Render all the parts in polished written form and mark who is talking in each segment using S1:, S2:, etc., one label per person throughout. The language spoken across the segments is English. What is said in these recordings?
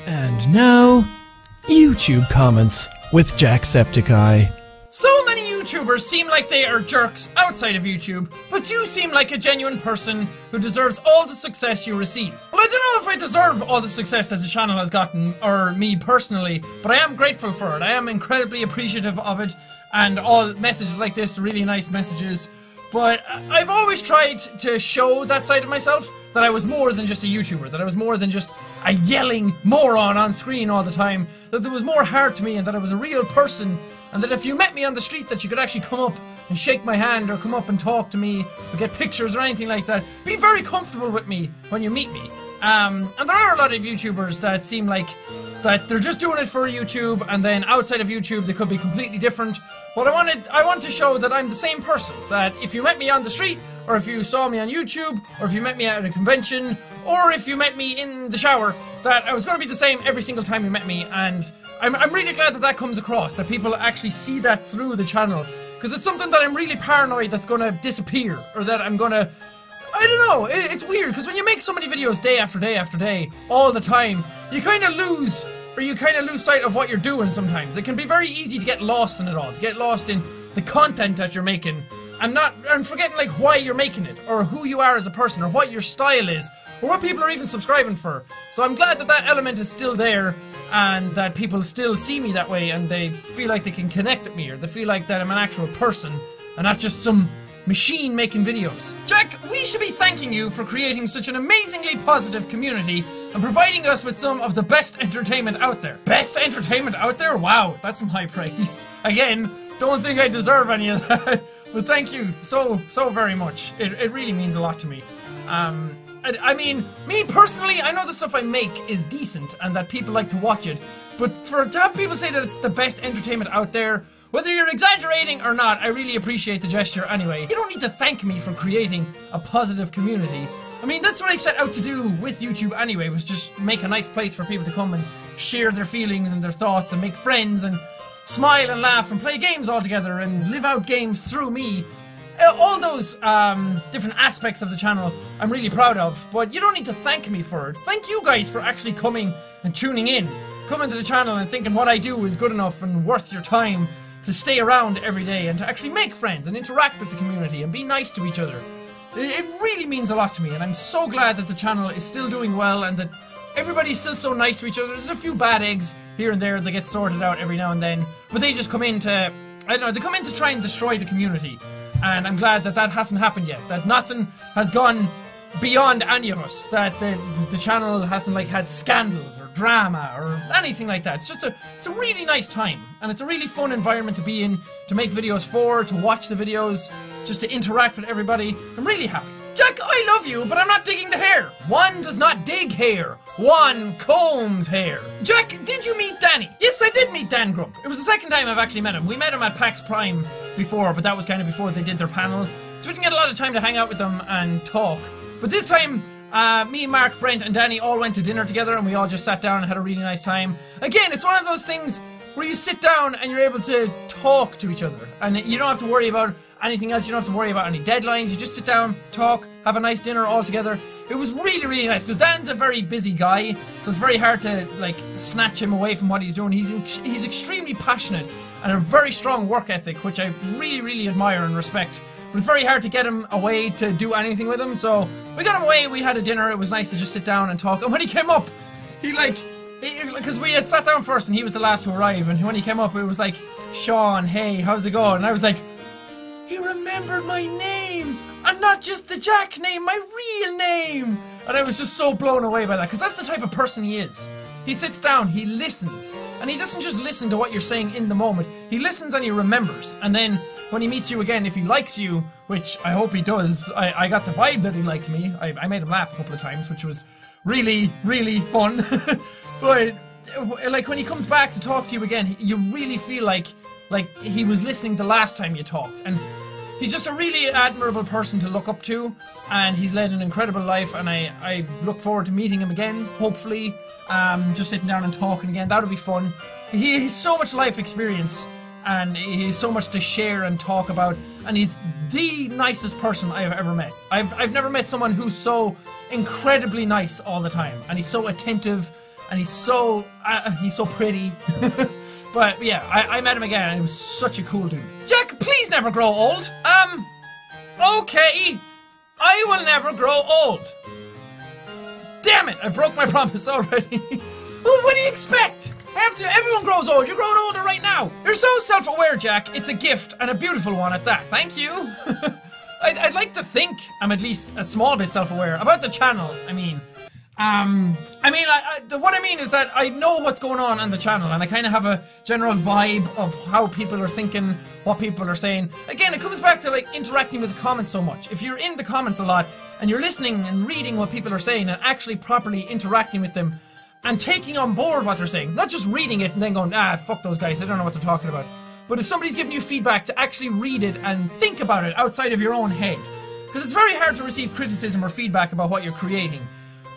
S1: And now, YouTube comments with Jacksepticeye.
S2: So many YouTubers seem like they are jerks outside of YouTube, but you seem like a genuine person who deserves all the success you receive. Well, I don't know if I deserve all the success that the channel has gotten, or me personally, but I am grateful for it. I am incredibly appreciative of it, and all messages like this, really nice messages. But I've always tried to show that side of myself, that I was more than just a YouTuber, that I was more than just a yelling moron on screen all the time, that there was more heart to me and that I was a real person, and that if you met me on the street that you could actually come up and shake my hand or come up and talk to me or get pictures or anything like that. Be very comfortable with me when you meet me. And there are a lot of YouTubers that seem like that they're just doing it for YouTube, and then outside of YouTube they could be completely different. But I want to show that I'm the same person, that if you met me on the street, or if you saw me on YouTube, or if you met me at a convention, or if you met me in the shower, that I was going to be the same every single time you met me. And I'm really glad that that comes across, that people actually see that through the channel, because it's something that I'm really paranoid that's going to disappear, or that I'm going to, I don't know, it's weird, because when you make so many videos day after day after day, all the time, you kind of lose sight of what you're doing sometimes. It can be very easy to get lost in it all, to get lost in the content that you're making, and forgetting like why you're making it, or who you are as a person, or what your style is, or what people are even subscribing for. So I'm glad that that element is still there, and that people still see me that way, and they feel like they can connect with me, or they feel like that I'm an actual person, and not just some machine making videos. Jack, we should be thanking you for creating such an amazingly positive community and providing us with some of the best entertainment out there. Best entertainment out there? Wow, that's some high praise. Again, don't think I deserve any of that, but thank you so very much. It really means a lot to me. I mean, me personally, I know the stuff I make is decent and that people like to watch it, but to have people say that it's the best entertainment out there, whether you're exaggerating or not, I really appreciate the gesture anyway. You don't need to thank me for creating a positive community. I mean, that's what I set out to do with YouTube anyway, was just make a nice place for people to come and share their feelings and their thoughts and make friends and smile and laugh and play games all together and live out games through me. All those different aspects of the channel I'm really proud of, but you don't need to thank me for it. Thank you guys for actually coming and tuning in, coming to the channel and thinking what I do is good enough and worth your time to stay around every day and to actually make friends and interact with the community and be nice to each other. It really means a lot to me, and I'm so glad that the channel is still doing well and that everybody's still so nice to each other. There's a few bad eggs here and there that get sorted out every now and then, but they just come in to, I don't know, they come in to try and destroy the community. And I'm glad that that hasn't happened yet, that nothing has gone beyond any of us, that the channel hasn't like had scandals or drama or anything like that. It's just it's a really nice time, and it's a really fun environment to be in, to make videos for, to watch the videos, just to interact with everybody. I'm really happy. Jack, I love you, but I'm not digging the hair. One does not dig hair. One combs hair. Jack, did you meet Danny? Yes, I did meet Dan Grump. It was the second time I've actually met him. We met him at PAX Prime before, but that was kind of before they did their panel, so we didn't get a lot of time to hang out with them and talk. But this time, me, Mark, Brent, and Danny all went to dinner together, and we all just sat down and had a really nice time. Again, it's one of those things where you sit down and you're able to talk to each other, and you don't have to worry about anything else. You don't have to worry about any deadlines. You just sit down, talk, have a nice dinner all together. It was really, really nice, because Dan's a very busy guy, so it's very hard to, like, snatch him away from what he's doing. He's extremely passionate and a very strong work ethic, which I really, really admire and respect. But it's very hard to get him away to do anything with him, so we got him away, we had a dinner, it was nice to just sit down and talk. And when he came up, because we had sat down first and he was the last to arrive, and when he came up it was like, Sean, hey, how's it going? And I was like, he remembered my name, and not just the Jack name, my real name! And I was just so blown away by that, because that's the type of person he is. He sits down, he listens, and he doesn't just listen to what you're saying in the moment, he listens and he remembers, and then when he meets you again, if he likes you, which I hope he does, I got the vibe that he liked me, I made him laugh a couple of times, which was really, really fun. But, like, when he comes back to talk to you again, you really feel like he was listening the last time you talked, and he's just a really admirable person to look up to, and he's led an incredible life, and I look forward to meeting him again, hopefully, just sitting down and talking again. That would be fun. He has so much life experience, and he has so much to share and talk about, and he's the nicest person I have ever met. I've never met someone who's so incredibly nice all the time, and he's so attentive and he's so pretty. But yeah, I met him again, and he was such a cool dude. Jack, please never grow old. Okay, I will never grow old. Damn it, I broke my promise already. Well, what do you expect? Everyone grows old. You're growing older right now. You're so self-aware, Jack. It's a gift, and a beautiful one at that. Thank you. I'd like to think I'm at least a small bit self-aware about the channel. What I mean is that I know what's going on the channel, and I kind of have a general vibe of how people are thinking, what people are saying. Again, it comes back to like interacting with the comments so much. If you're in the comments a lot, and you're listening and reading what people are saying, and actually properly interacting with them, and taking on board what they're saying, not just reading it and then going, fuck those guys, I don't know what they're talking about. But if somebody's giving you feedback, to actually read it and think about it outside of your own head. Because it's very hard to receive criticism or feedback about what you're creating.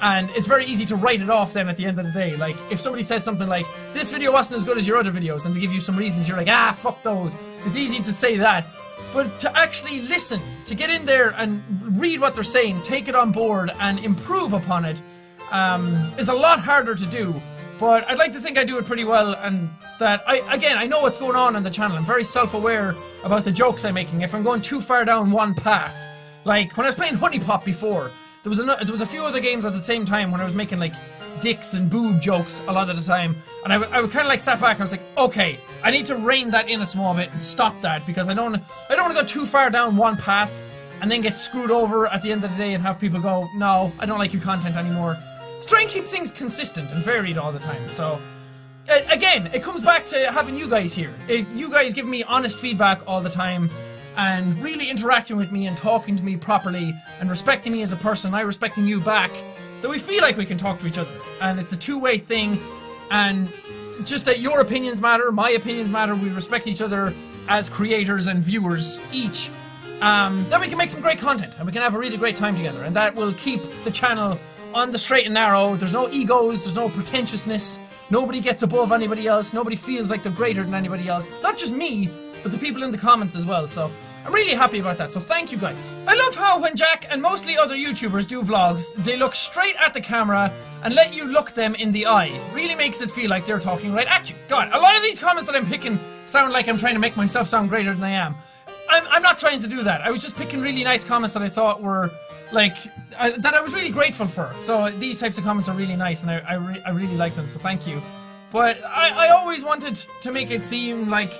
S2: And it's very easy to write it off then at the end of the day. Like, if somebody says something like, this video wasn't as good as your other videos, and they give you some reasons, you're like, fuck those. It's easy to say that. But to actually listen, to get in there and read what they're saying, take it on board and improve upon it, is a lot harder to do. But I'd like to think I do it pretty well, and that I know what's going on the channel. I'm very self-aware about the jokes I'm making. If I'm going too far down one path, like when I was playing Honey Pop before, there was a few other games at the same time when I was making like dicks and boob jokes a lot of the time, and I would kind of like sat back and I was like, okay, I need to rein that in a small bit and stop that, because I don't want to go too far down one path and then get screwed over at the end of the day and have people go, no, I don't like your content anymore. So try and keep things consistent and varied all the time. So again, it comes back to having you guys here. You guys give me honest feedback all the time, and really interacting with me and talking to me properly and respecting me as a person, I respecting you back, that we feel like we can talk to each other. And it's a two-way thing, and just that your opinions matter, my opinions matter, we respect each other as creators and viewers each, then we can make some great content and we can have a really great time together, and that will keep the channel on the straight and narrow. There's no egos, there's no pretentiousness, nobody gets above anybody else, nobody feels like they're greater than anybody else. Not just me, but the people in the comments as well, so I'm really happy about that, so thank you guys. I love how when Jack and mostly other YouTubers do vlogs, they look straight at the camera and let you look them in the eye. Really makes it feel like they're talking right at you. God, a lot of these comments that I'm picking sound like I'm trying to make myself sound greater than I am. I'm not trying to do that. I was just picking really nice comments that I thought were, like, that I was really grateful for. So these types of comments are really nice, and I really like them, so thank you. But I always wanted to make it seem like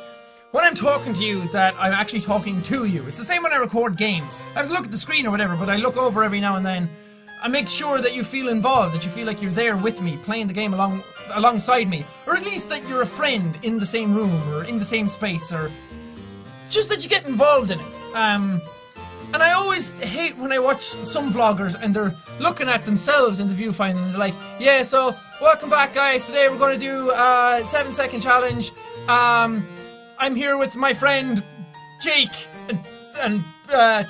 S2: when I'm talking to you, that I'm actually talking to you. It's the same when I record games. I have to look at the screen or whatever, but I look over every now and then. I make sure that you feel involved, that you feel like you're there with me, playing the game alongside me. Or at least that you're a friend in the same room, or in the same space, or just that you get involved in it. And I always hate when I watch some vloggers and they're looking at themselves in the viewfinder and they're like, yeah, so welcome back guys, today we're going to do a 7-second challenge. I'm here with my friend Jake and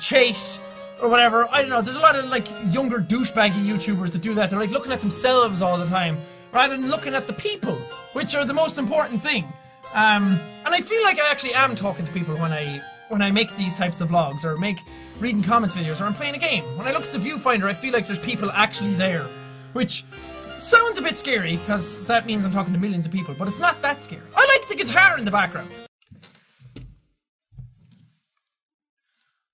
S2: Chase or whatever. I don't know, there's a lot of like younger douchebaggy YouTubers that do that. They're like looking at themselves all the time rather than looking at the people, which are the most important thing. And I feel like I actually am talking to people when I make these types of vlogs, or make reading comments videos, or I'm playing a game. When I look at the viewfinder, I feel like there's people actually there, which sounds a bit scary because that means I'm talking to millions of people, but it's not that scary. I like the guitar in the background.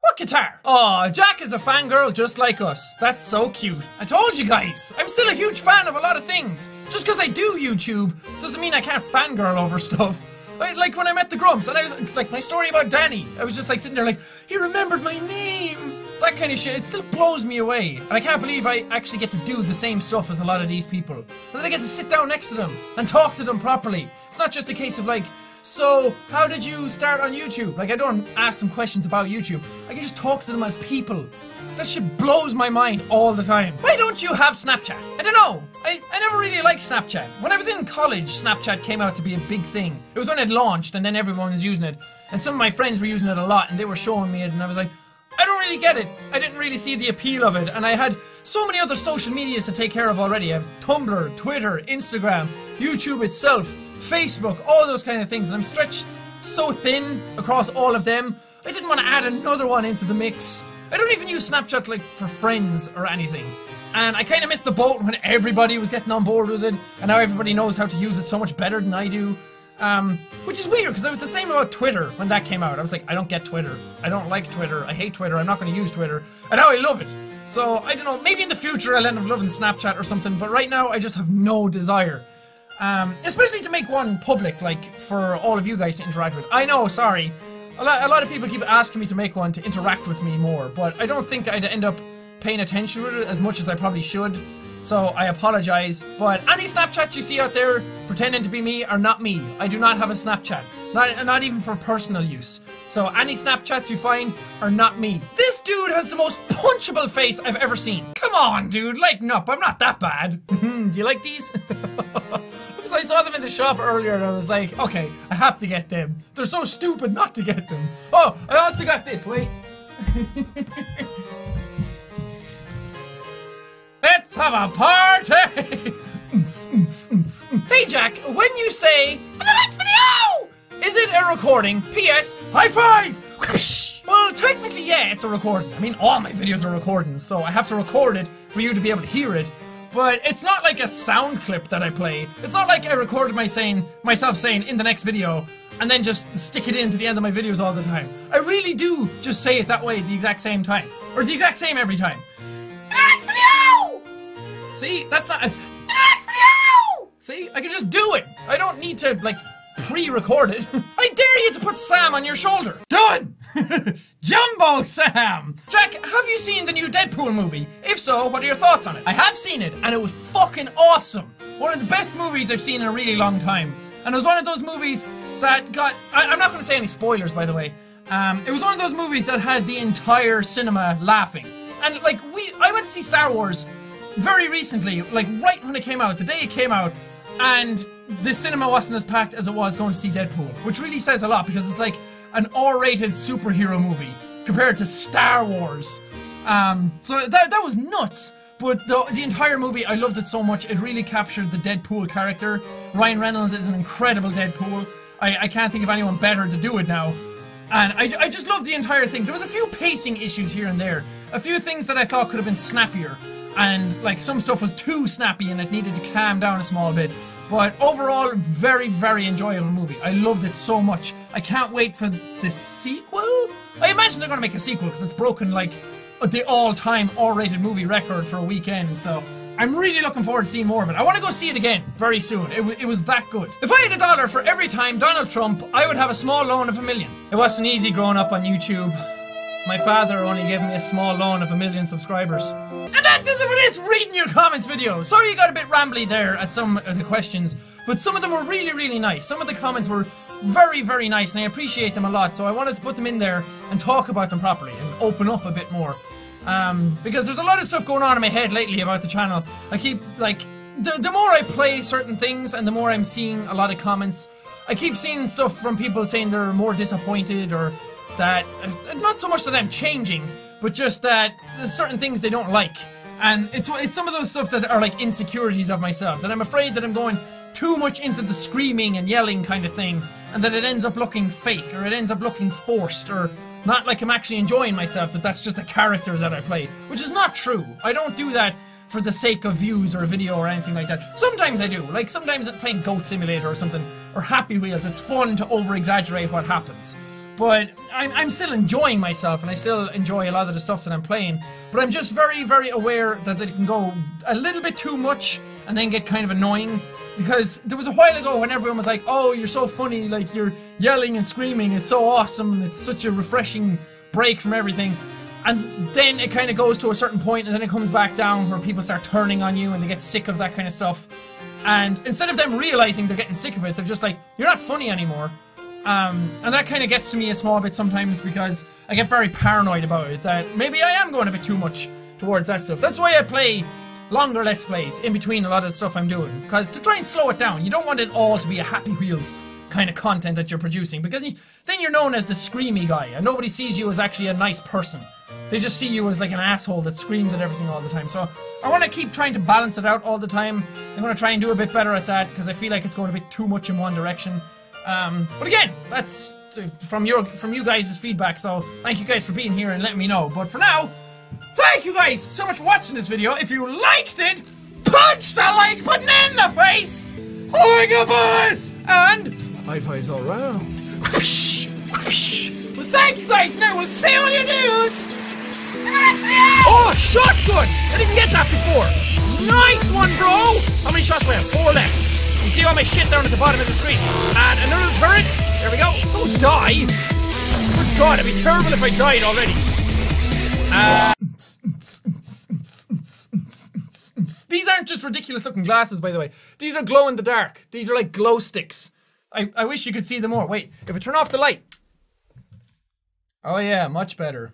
S2: What guitar? Oh, Jack is a fangirl just like us. That's so cute. I told you guys, I'm still a huge fan of a lot of things. Just because I do YouTube doesn't mean I can't fangirl over stuff. Like when I met the Grumps, and I was like, my story about Danny, I was just like sitting there like, he remembered my name. That kind of shit, it still blows me away. And I can't believe I actually get to do the same stuff as a lot of these people. And then I get to sit down next to them and talk to them properly. It's not just a case of like, so how did you start on YouTube? Like, I don't ask them questions about YouTube. I can just talk to them as people. That shit blows my mind all the time. Why don't you have Snapchat? I don't know. I never really liked Snapchat. When I was in college, Snapchat came out to be a big thing. It was when it launched and then everyone was using it. And some of my friends were using it a lot and they were showing me it and I was like, I don't really get it. I didn't really see the appeal of it. And I had so many other social medias to take care of already. I have Tumblr, Twitter, Instagram, YouTube itself, Facebook, all those kind of things. And I'm stretched so thin across all of them. I didn't want to add another one into the mix. I don't even use Snapchat like for friends or anything. and I kind of missed the boat when everybody was getting on board with it, and now everybody knows how to use it so much better than I do. Which is weird, because I was the same about Twitter when that came out. I was like, I don't get Twitter. I don't like Twitter. I hate Twitter. I'm not going to use Twitter. And now I love it. So, I don't know, maybe in the future I'll end up loving Snapchat or something, but right now I just have no desire. Especially to make one public, like, for all of you guys to interact with. I know, sorry. A lot of people keep asking me to make one to interact with me more, but I don't think I'd end up paying attention to it as much as I probably should. So I apologize, but any Snapchats you see out there pretending to be me are not me. I do not have a Snapchat. Not even for personal use. So any Snapchats you find are not me. This dude has the most punchable face I've ever seen. Come on, dude, lighten up. I'm not that bad. Do you like these? Because I saw them in the shop earlier and I was like, okay, I have to get them. They're so stupid not to get them. Oh, I also got this, wait. Let's have a party! Hey Jack, when you say the next video, is it a recording? P.S. High five! Well, technically, yeah, it's a recording. I mean, all my videos are recordings, so I have to record it for you to be able to hear it. But it's not like a sound clip that I play. It's not like I recorded myself saying in the next video and then just stick it into the end of my videos all the time. I really do just say it that way at the exact same time, or the exact same every time. Next video! See, that's not next video! See, I can just do it. I don't need to, like, pre-record it. I dare you to put Sam on your shoulder. Done! Jumbo Sam! Jack, have you seen the new Deadpool movie? If so, what are your thoughts on it? I have seen it, and it was fucking awesome. One of the best movies I've seen in a really long time. And it was one of those movies that got... I'm not going to say any spoilers, by the way. It was one of those movies that had the entire cinema laughing. And, like, I went to see Star Wars very recently, like, right when it came out, the day it came out, and the cinema wasn't as packed as it was going to see Deadpool, which really says a lot, because it's like an R-rated superhero movie compared to Star Wars. So that was nuts. But the entire movie, I loved it so much. It really captured the Deadpool character. Ryan Reynolds is an incredible Deadpool. I can't think of anyone better to do it now. And I just loved the entire thing. There was a few pacing issues here and there. A few things that I thought could have been snappier. And, like, some stuff was too snappy and it needed to calm down a small bit. But overall, very, very enjoyable movie. I loved it so much. I can't wait for the sequel? I imagine they're going to make a sequel because it's broken, like, the all-time R-rated movie record for a weekend. So I'm really looking forward to seeing more of it. I want to go see it again very soon. It was that good. If I had $1 for every time Donald Trump, I would have a small loan of $1 million. It wasn't easy growing up on YouTube. My father only gave me a small loan of 1 million subscribers. And that does it for this reading your comments video. Sorry you got a bit rambly there at some of the questions, but some of them were really, really nice. Some of the comments were very, very nice, and I appreciate them a lot, so I wanted to put them in there and talk about them properly and open up a bit more. Because there's a lot of stuff going on in my head lately about the channel. I keep, like, the more I play certain things and the more I'm seeing a lot of comments, I keep seeing stuff from people saying they're more disappointed, or that, not so much that I'm changing, but just that there's certain things they don't like. And it's some of those stuff that are like insecurities of myself, that I'm afraid that I'm going too much into the screaming and yelling kind of thing, and that it ends up looking fake, or it ends up looking forced, or not like I'm actually enjoying myself, that that's just a character that I play, which is not true. I don't do that for the sake of views or a video or anything like that. Sometimes I do, like sometimes I'm playing Goat Simulator or something, or Happy Wheels. It's fun to over-exaggerate what happens. But I'm still enjoying myself, and I still enjoy a lot of the stuff that I'm playing. But I'm just very, very aware that it can go a little bit too much and then get kind of annoying. Because there was a while ago when everyone was like, oh, you're so funny, like you're yelling and screaming, it's so awesome, it's such a refreshing break from everything. And then it kind of goes to a certain point and then it comes back down where people start turning on you and they get sick of that kind of stuff. And instead of them realizing they're getting sick of it, they're just like, you're not funny anymore. And that kind of gets to me a small bit sometimes because I get very paranoid about it, that maybe I am going a bit too much towards that stuff. That's why I play longer Let's Plays in between a lot of the stuff I'm doing, because to try and slow it down, you don't want it all to be a Happy Wheels kind of content that you're producing, because then you're known as the screamy guy, and nobody sees you as actually a nice person. They just see you as like an asshole that screams at everything all the time. So I want to keep trying to balance it out all the time. I'm going to try and do a bit better at that, because I feel like it's going a bit too much in one direction. But again, that's from you guys' feedback, so thank you guys for being here and letting me know. But for now, Thank you guys so much for watching this video. If you liked it, punch the like button in the face! Like a buzz! And
S1: high fives all round.
S2: whoosh, whoosh. Well, thank you guys, and I will see all you dudes in the next video! Oh, shotgun! I didn't get that before. Nice one, bro! How many shots do I have? 4 left. You see all my shit down at the bottom of the screen. And another turret. There we go. Don't die. Good God, it'd be terrible if I died already. These aren't just ridiculous looking glasses, by the way. These are glow in the dark. These are like glow sticks. I wish you could see them more. Wait, if I turn off the light. Oh yeah, much better.